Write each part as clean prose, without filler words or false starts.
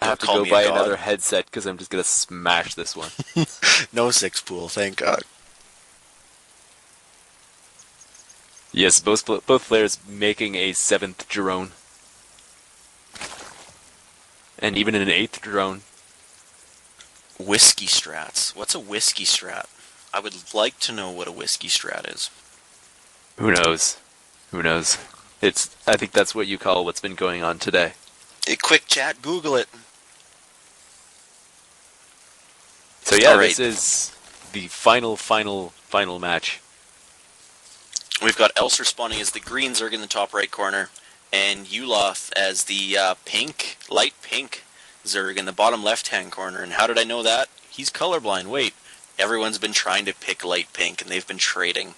have to go buy another headset because I'm just going to smash this one. No 6-pool, thank God. Yes, both players making a 7th drone. And even an 8th drone. Whiskey strats. What's a whiskey strat? I would like to know what a whiskey strat is. Who knows? Who knows? I think that's what you call what's been going on today. Hey, quick chat, Google it. So yeah, right. This is the final match. We've got Elser spawning as the green Zerg in the top right corner, and Yulath as the light pink Zerg in the bottom left-hand corner. And how did I know that? He's colorblind. Wait, everyone's been trying to pick light pink, and they've been trading.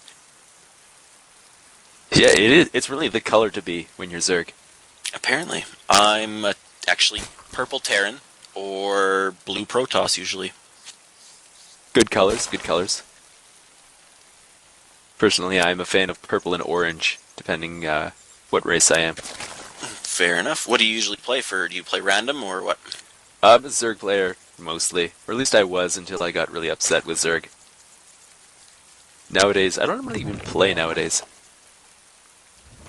Yeah, it is. It's really the color to be when you're Zerg. Apparently. I'm actually purple Terran or blue Protoss usually. Good colors, good colors. Personally, I'm a fan of purple and orange, depending what race I am. Fair enough. What do you usually play for? Do you play random or what? I'm a Zerg player, mostly. Or at least I was until I got really upset with Zerg. Nowadays, I don't really even play nowadays.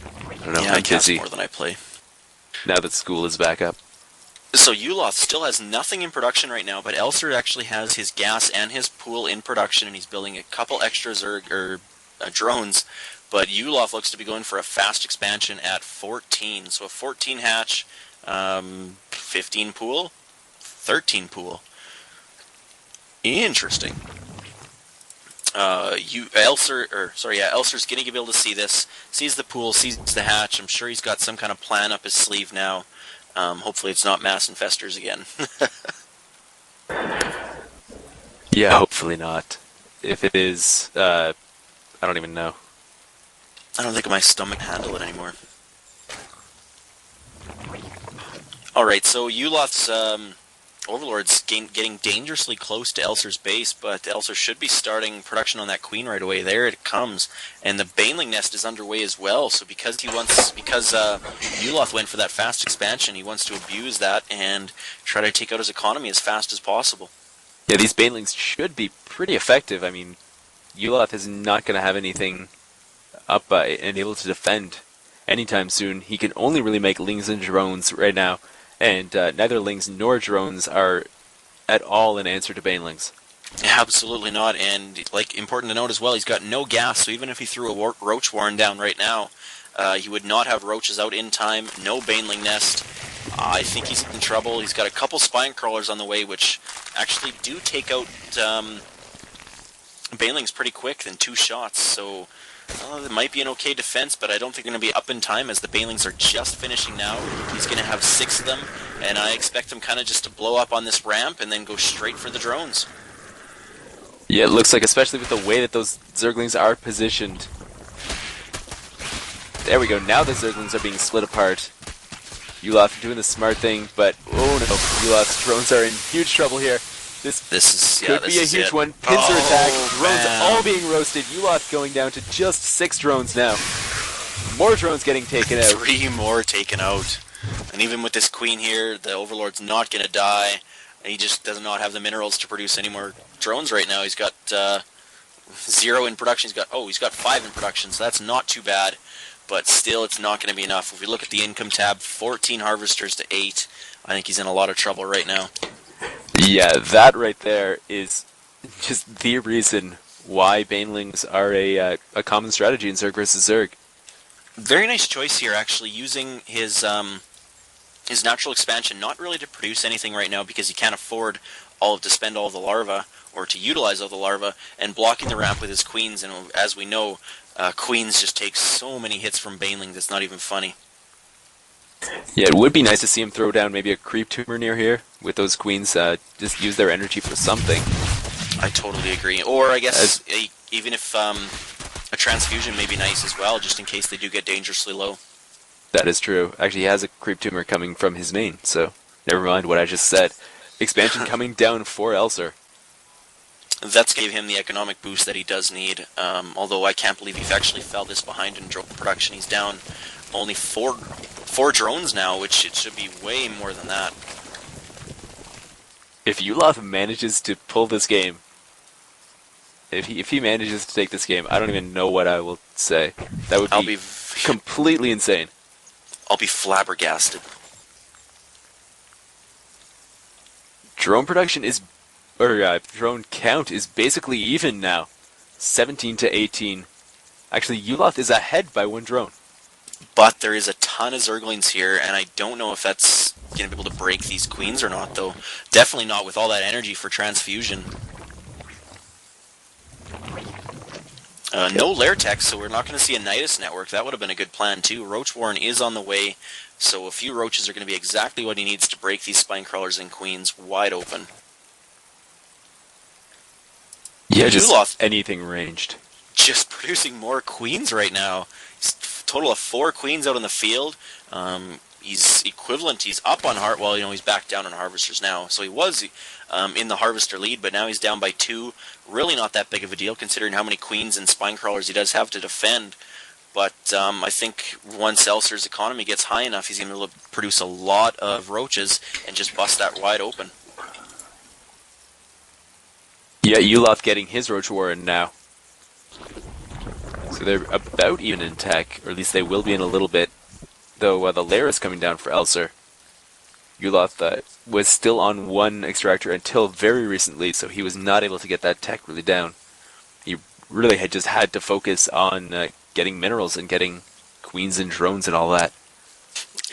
I don't know, yeah, I'm busy. More than I play. Now that school is back up. So Yulath still has nothing in production right now, but Elser actually has his gas and his pool in production, and he's building a couple extra Zerg drones. But Yulath looks to be going for a fast expansion at 14. So a 14 hatch, 15 pool, 13 pool. Interesting. Elser's going to be able to see this. Sees the pool, sees the hatch. I'm sure he's got some kind of plan up his sleeve now. Hopefully it's not mass infestors again. Yeah, hopefully not. If it is, I don't even know. I don't think my stomach can handle it anymore. Alright, so Yulath's Overlord's getting dangerously close to Elser's base, but Elser should be starting production on that queen right away. There it comes. And the Baneling nest is underway as well, so because Yulath went for that fast expansion, he wants to abuse that and try to take out his economy as fast as possible. Yeah, these Banelings should be pretty effective. I mean, Yulath is not going to have anything up and able to defend anytime soon. He can only really make lings and drones right now, and neither lings nor drones are at all an answer to Banelings. Absolutely not, and important to note as well, he's got no gas, so even if he threw a Roach Warren down right now, he would not have roaches out in time, no Baneling nest. I think he's in trouble. He's got a couple spine crawlers on the way, which actually do take out Banelings pretty quick in 2 shots, so it might be an okay defense, but I don't think they're going to be up in time as the Banelings are just finishing now. He's going to have 6 of them, and I expect him kind of just to blow up on this ramp and then go straight for the drones. Yeah, it looks like, especially with the way that those Zerglings are positioned. There we go, now the Zerglings are being split apart. Yulath doing the smart thing, but oh no, Yulath's drones are in huge trouble here. This could be a huge one. Pincer attack, drones all being roasted. Yulath going down to just 6 drones now. More drones getting taken out. 3 more taken out. And even with this queen here, the Overlord's not going to die. He just does not have the minerals to produce any more drones right now. He's got 0 in production. He's got 5 in production, so that's not too bad. But still, it's not going to be enough. If we look at the income tab, 14 harvesters to 8. I think he's in a lot of trouble right now. Yeah, that right there is just the reason why Banelings are a common strategy in Zerg versus Zerg. Very nice choice here, actually, using his natural expansion, not really to produce anything right now because he can't afford to spend all the larvae or to utilize all the larvae, and blocking the ramp with his queens. And as we know, queens just take so many hits from Banelings, it's not even funny. Yeah, it would be nice to see him throw down maybe a creep tumor near here with those queens. Just use their energy for something. I totally agree. Or I guess even if a transfusion may be nice as well, just in case they do get dangerously low. That is true. Actually, he has a creep tumor coming from his main, so never mind what I just said. Expansion coming down for Elser. That's gave him the economic boost that he does need. Although I can't believe he actually fell this behind in drone production. He's down only 4 drones now, which it should be way more than that. If Yulath manages to pull this game, if he manages to take this game, I don't even know what I will say. That would be completely insane. I'll be flabbergasted. Drone production is, or drone count is basically even now, 17 to 18. Actually, Yulath is ahead by 1 drone. But there is a ton of Zerglings here, and I don't know if that's going to be able to break these queens or not, though. Definitely not with all that energy for transfusion. No lair tech, so we're not going to see a Nidus network. That would have been a good plan, too. Roach Warren is on the way, so a few roaches are going to be exactly what he needs to break these spine crawlers and queens wide open. Yeah, just anything ranged. Just producing more queens right now. Total of 4 queens out in the field. He's equivalent. He's up on heart. Well, he's back down on harvesters now. So he was in the harvester lead, but now he's down by 2. Really not that big of a deal considering how many queens and spine crawlers he does have to defend. But I think once Elser's economy gets high enough, he's going to be able to produce a lot of roaches and just bust that wide open. Yeah, Yulath getting his roach warren now. So they're about even in tech, or at least they will be in a little bit. Though the lair is coming down for Elser. Yulath was still on 1 extractor until very recently, so he was not able to get that tech really down. He really had just had to focus on getting minerals and getting queens and drones and all that.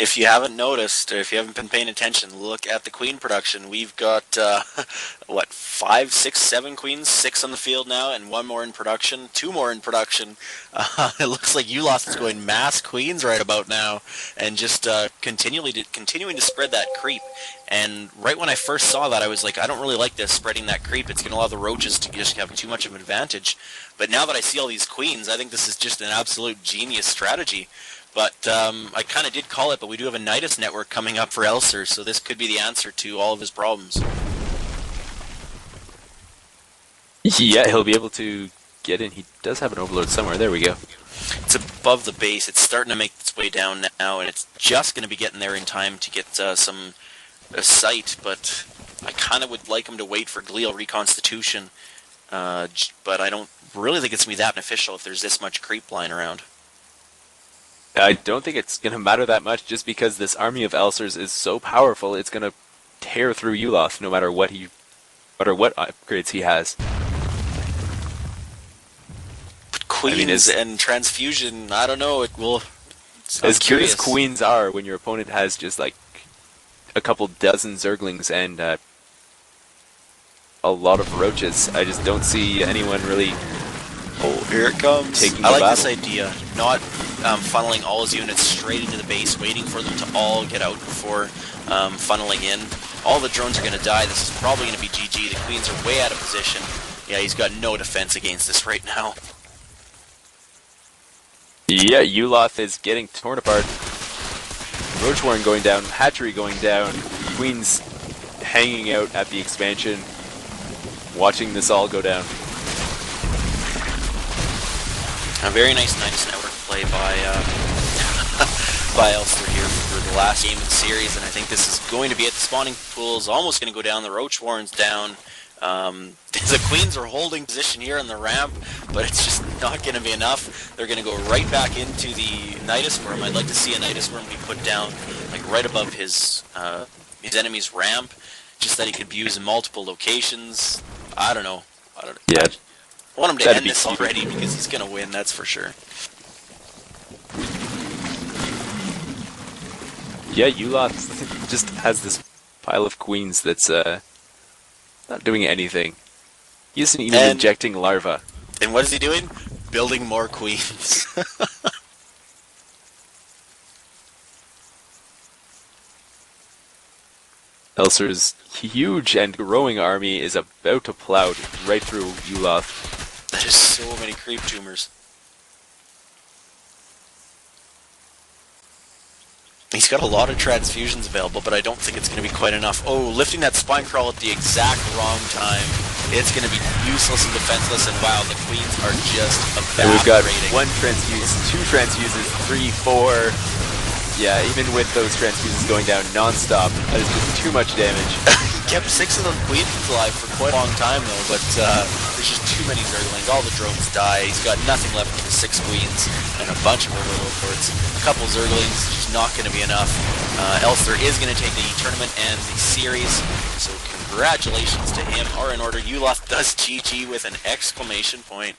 If you haven't noticed, or if you haven't been paying attention, look at the queen production. We've got, 5, 6, 7 queens, 6 on the field now, and 1 more in production, 2 more in production. It looks like Yulath is going mass queens right about now, and just continuing to spread that creep. And right when I first saw that, I was like, I don't really like this, spreading that creep. It's going to allow the roaches to just have too much of an advantage. But now that I see all these queens, I think this is just an absolute genius strategy. But I kind of did call it, but we do have a Nidus network coming up for Elser, so this could be the answer to all of his problems. Yeah, he'll be able to get in. He does have an overload somewhere. There we go. It's above the base. It's starting to make its way down now, and it's just going to be getting there in time to get some sight, but I kind of would like him to wait for glial reconstitution, but I don't really think it's going to be that beneficial if there's this much creep lying around. I don't think it's going to matter that much, just because this army of Elsers is so powerful, it's going to tear through Yulath no matter what upgrades he has. But queens and transfusion, I don't know, it will... As good as queens are when your opponent has just like a couple dozen Zerglings and a lot of roaches, I just don't see anyone really... Oh, here it comes. I like this idea. Not funneling all his units straight into the base, waiting for them to all get out before funneling in. All the drones are going to die. This is probably going to be GG. The queens are way out of position. Yeah, he's got no defense against this right now. Yeah, Yulath is getting torn apart. Roach Warren going down, Hatchery going down, Queens hanging out at the expansion, watching this all go down. A very nice Nidus network play by by Elster here for the last game of the series, and I think this is going to be it. The spawning pool is almost going to go down. The Roach Warren's down. The Queens are holding position here on the ramp, but it's just not going to be enough. They're going to go right back into the Nidus Worm. I'd like to see a Nidus Worm be put down like right above his enemy's ramp, just that he could be used in multiple locations. I don't know. Yeah. I want him to end this already because he's going to win, that's for sure. Yeah, Yulath just has this pile of queens that's not doing anything. He isn't even injecting larvae. And what is he doing? Building more queens. Elser's huge and growing army is about to plow right through Yulath. That is so many creep tumors. He's got a lot of transfusions available, but I don't think it's going to be quite enough. Oh, lifting that spine crawl at the exact wrong time. It's going to be useless and defenseless, and wow, the queens are just evaporating. We've got 1 transfuse, 2 transfuses, 3, 4. Yeah, even with those transfuses going down non-stop, that is just too much damage. kept 6 of those queens alive for quite a long time though, but there's just too many Zerglings. All the drones die. He's got nothing left for the 6 queens and a bunch of overlords. A couple Zerglings is just not going to be enough. Elster is going to take the tournament and the series, so congratulations to him. Are in order. Yulath does GG with an exclamation point.